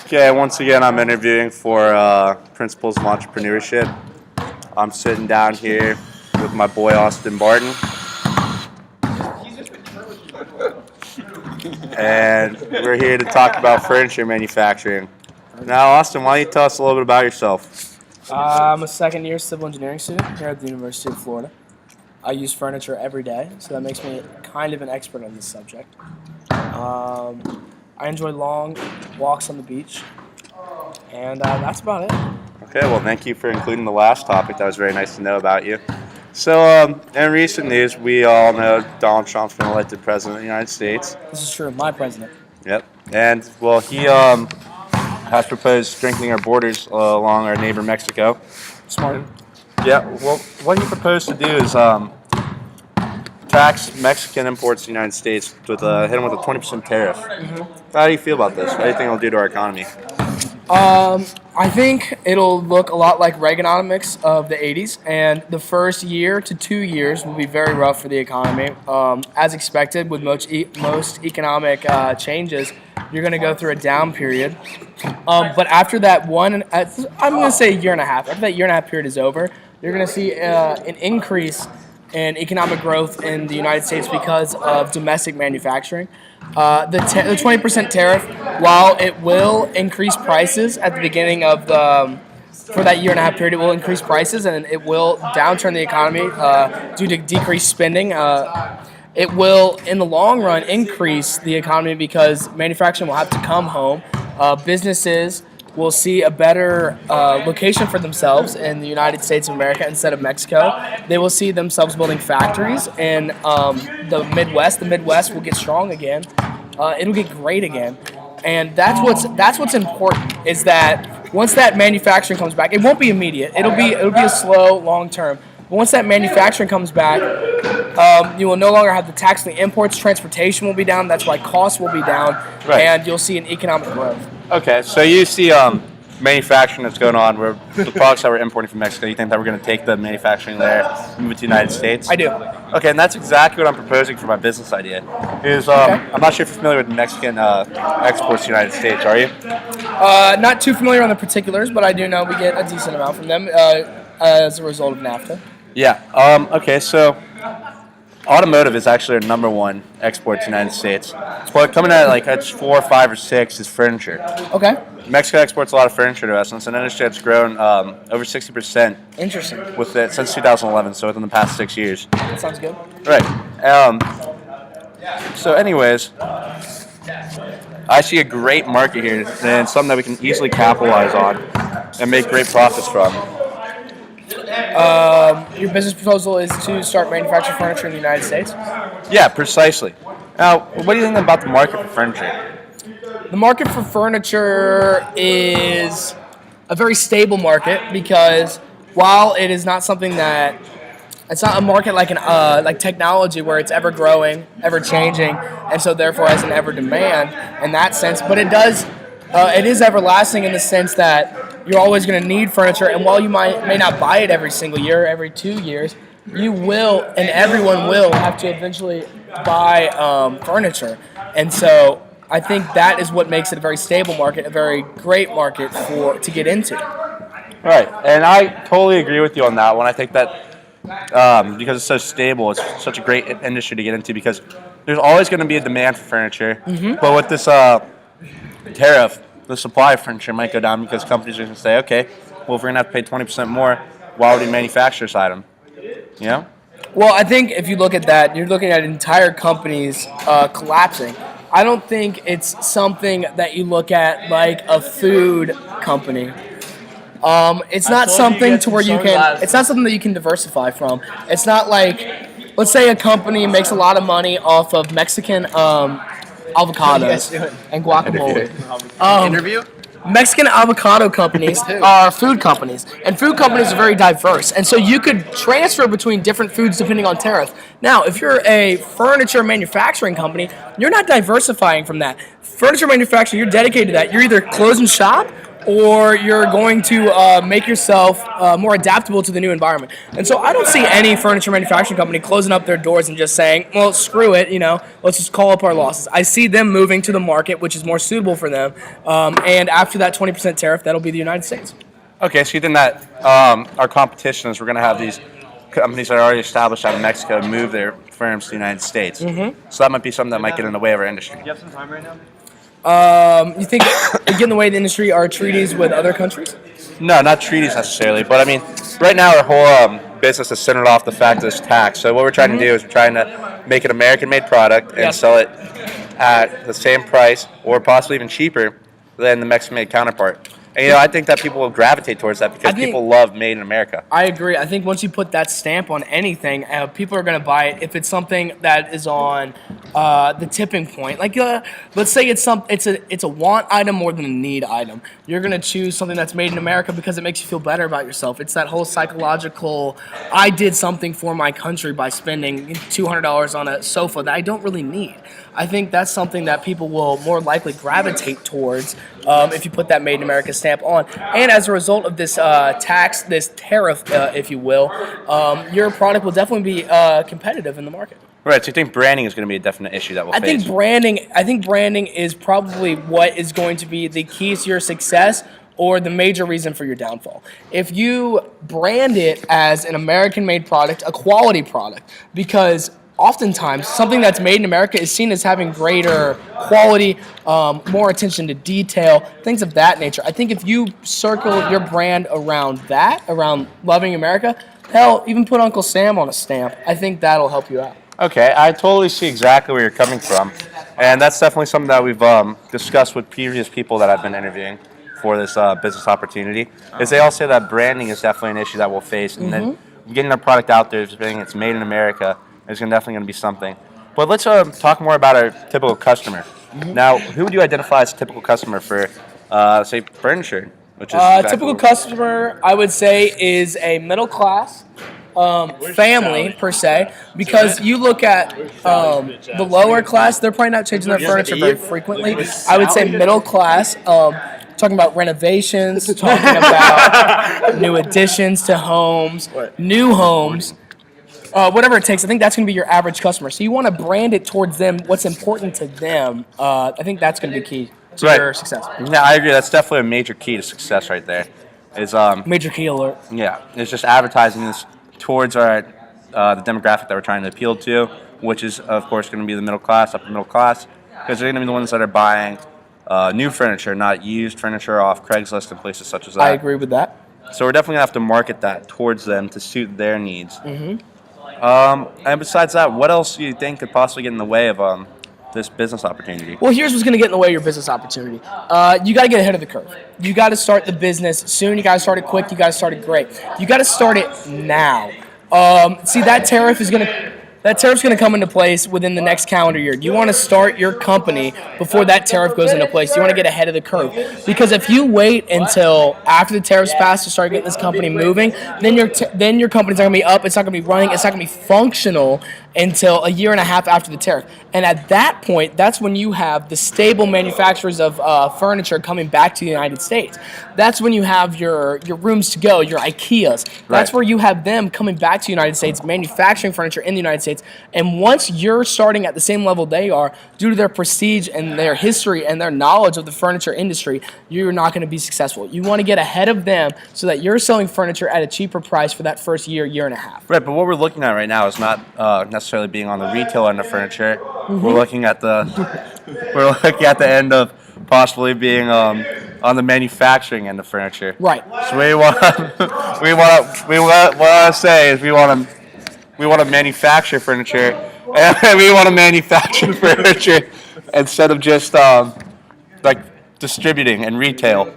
Okay, once again, I'm interviewing for Principles of Entrepreneurship. I'm sitting down here with my boy Austin Barton, and we're here to talk about furniture manufacturing. Now, Austin, why don't you tell us a little bit about yourself? I'm a second-year civil engineering student here at the University of Florida. I use furniture every day, so that makes me kind of an expert on this subject. I enjoy long walks on the beach, and that's about it. Okay, well, thank you for including the last topic. That was very nice to know about you. So, in recent news, we all know Donald Trump's been elected president of the United States. This is true, my president. Yep. And, well, he has proposed strengthening our borders along our neighbor Mexico. Smart. Yeah, well, what he proposed to do is tax Mexican imports to the United States with hit them with a 20% tariff. How do you feel about this? What do you think it'll do to our economy? I think it'll look a lot like Reaganomics of the 80s, and the first year to 2 years will be very rough for the economy. As expected, with most economic changes, you're going to go through a down period. But after that I'm going to say a year and a half. After that year and a half period is over, you're going to see an increase in economic growth in the United States because of domestic manufacturing. The 20% tariff, while it will increase prices at the beginning of for that year and a half period, it will increase prices and it will downturn the economy due to decreased spending. It will, in the long run, increase the economy because manufacturing will have to come home. Businesses will see a better location for themselves in the United States of America instead of Mexico. They will see themselves building factories in the Midwest. The Midwest will get strong again. It'll get great again. And that's what's important is that once that manufacturing comes back, it won't be immediate. It'll be a slow, long term. But once that manufacturing comes back, you will no longer have the tax on the imports. Transportation will be down. That's why costs will be down, Right. and you'll see an economic growth. Okay, so you see manufacturing that's going on where the products that we're importing from Mexico, you think that we're going to take the manufacturing there, move it to the United States? I do. Okay, and that's exactly what I'm proposing for my business idea. Is I'm not sure if you're familiar with Mexican exports to the United States, are you? Not too familiar on the particulars, but I do know we get a decent amount from them as a result of NAFTA. Yeah. Okay, so automotive is actually our number one export to the United States. So coming at 4, 5, or 6 is furniture. Okay. Mexico exports a lot of furniture to us, and it's an industry that's grown over 60% Interesting. with it since 2011, so within the past 6 years. That sounds good. Right. So anyways, I see a great market here and something that we can easily capitalize on and make great profits from. Your business proposal is to start manufacturing furniture in the United States? Yeah, precisely. Now, what do you think about the market for furniture? The market for furniture is a very stable market because while it is not something that it's not a market like technology where it's ever growing, ever changing, and so therefore has an ever demand in that sense. But it is everlasting in the sense that you're always going to need furniture, and while you may not buy it every single year, every 2 years, you will, and everyone will have to eventually buy furniture, and so I think that is what makes it a very stable market, a very great market to get into. Right, and I totally agree with you on that one. I think that because it's so stable, it's such a great industry to get into because there's always going to be a demand for furniture. But with this tariff, the supply of furniture might go down because companies are going to say, okay, well, if we're going to have to pay 20% more, why would we manufacture this item? You know? Well, I think if you look at that, you're looking at entire companies collapsing. I don't think it's something that you look at like a food company. It's not something to where you can. It's not something that you can diversify from. It's not like, let's say a company makes a lot of money off of Mexican avocados and guacamole. Interview? Mexican avocado companies are food companies, and food companies are very diverse, and so you could transfer between different foods depending on tariff. Now, if you're a furniture manufacturing company, you're not diversifying from that. Furniture manufacturing, you're dedicated to that. You're either closing shop or you're going to make yourself more adaptable to the new environment. And so I don't see any furniture manufacturing company closing up their doors and just saying, well, screw it, let's just call up our losses. I see them moving to the market, which is more suitable for them. And after that 20% tariff, that'll be the United States. Okay, so you think that our competition is we're going to have these companies that are already established out of Mexico move their firms to the United States. Mm-hmm. So that might be something that might get in the way of our industry. You have some time right now? You think it get in the way of the industry are treaties with other countries? No, not treaties necessarily, but I mean, right now our whole business is centered off the fact that it's tax. So what we're trying to do is we're trying to make an American-made product and sell it at the same price or possibly even cheaper than the Mexican-made counterpart. And, I think that people will gravitate towards that because people love made in America. I agree. I think once you put that stamp on anything, people are going to buy it if it's something that is on the tipping point. Like, let's say it's a want item more than a need item. You're going to choose something that's made in America because it makes you feel better about yourself. It's that whole psychological, I did something for my country by spending $200 on a sofa that I don't really need. I think that's something that people will more likely gravitate towards if you put that Made in America stamp on. And as a result of this this tariff, if you will, your product will definitely be competitive in the market. Right. So you think branding is going to be a definite issue that we'll face? I think branding is probably what is going to be the key to your success or the major reason for your downfall. If you brand it as an American-made product, a quality product, because oftentimes something that's made in America is seen as having greater quality, more attention to detail, things of that nature. I think if you circle your brand around that, around loving America, hell, even put Uncle Sam on a stamp, I think that'll help you out. Okay, I totally see exactly where you're coming from. And that's definitely something that we've discussed with previous people that I've been interviewing for this business opportunity, is they all say that branding is definitely an issue that we'll face. And then getting our product out there, saying it's made in America, is definitely going to be something. But let's talk more about our typical customer. Now, who would you identify as a typical customer for, say, furniture? Which is typical customer, I would say, is a middle class family, per se, because you look at the lower class, they're probably not changing their furniture very frequently. I would say middle class, talking about renovations, talking about new additions to homes, new homes. Whatever it takes, I think that's going to be your average customer. So you want to brand it towards them, what's important to them. I think that's going to be key to your success. Yeah, I agree. That's definitely a major key to success right there. Is major key alert. Yeah, it's just advertising this towards our the demographic that we're trying to appeal to, which is, of course, going to be the middle class, upper middle class, because they're going to be the ones that are buying new furniture, not used furniture off Craigslist and places such as that. I agree with that. So we're definitely going to have to market that towards them to suit their needs. And besides that, what else do you think could possibly get in the way of this business opportunity? Well, here's what's going to get in the way of your business opportunity. You got to get ahead of the curve. You got to start the business soon. You got to start it quick. You got to start it great. You got to start it now. See, that tariff is going to That tariff's going to come into place within the next calendar year. You want to start your company before that tariff goes into place. You want to get ahead of the curve. Because if you wait until after the tariff's passed to start getting this company moving, then your company's not going to be up, it's not going to be running, it's not going to be functional until a year and a half after the tariff. And at that point, that's when you have the stable manufacturers of furniture coming back to the United States. That's when you have your Rooms to Go, your IKEAs. That's where you have them coming back to the United States, manufacturing furniture in the United States. And once you're starting at the same level they are, due to their prestige and their history and their knowledge of the furniture industry, you're not going to be successful. You want to get ahead of them so that you're selling furniture at a cheaper price for that first year, year and a half. Right, but what we're looking at right now is not necessarily being on the retail end of furniture. We're looking at the end of possibly being on the manufacturing end of furniture. Right. So we want to say is we want to manufacture furniture, and we want to manufacture furniture instead of just like distributing and retail.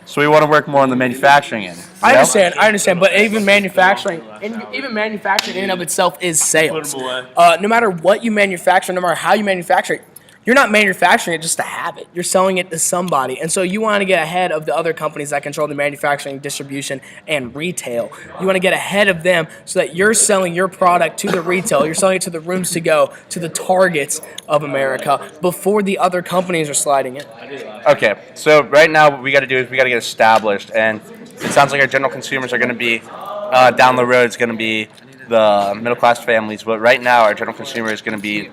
So we want to work more on the manufacturing end. I understand, but even manufacturing in and of itself is sales. No matter what you manufacture, no matter how you manufacture it, you're not manufacturing it just to have it. You're selling it to somebody. And so you want to get ahead of the other companies that control the manufacturing, distribution, and retail. You want to get ahead of them so that you're selling your product to the retail. You're selling it to the Rooms to Go, to the Targets of America before the other companies are sliding in. Okay, so right now what we got to do is we got to get established, and it sounds like our general consumers are going to be down the road. It's going to be the middle class families, but right now our general consumer is going to be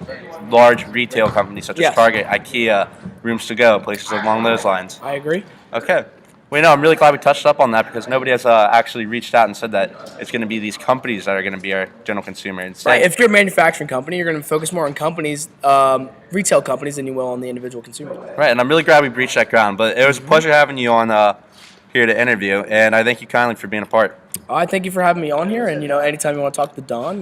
large retail companies such as Yes. Target, IKEA, Rooms to Go, places along those lines. I agree. Okay. Well, I'm really glad we touched up on that because nobody has actually reached out and said that it's going to be these companies that are going to be our general consumer. Right. If you're a manufacturing company, you're going to focus more on companies, retail companies, than you will on the individual consumer. Right, and I'm really glad we breached that ground. But it was a pleasure having you on here to interview, and I thank you kindly for being a part. I thank you for having me on here, and anytime you want to talk to Don.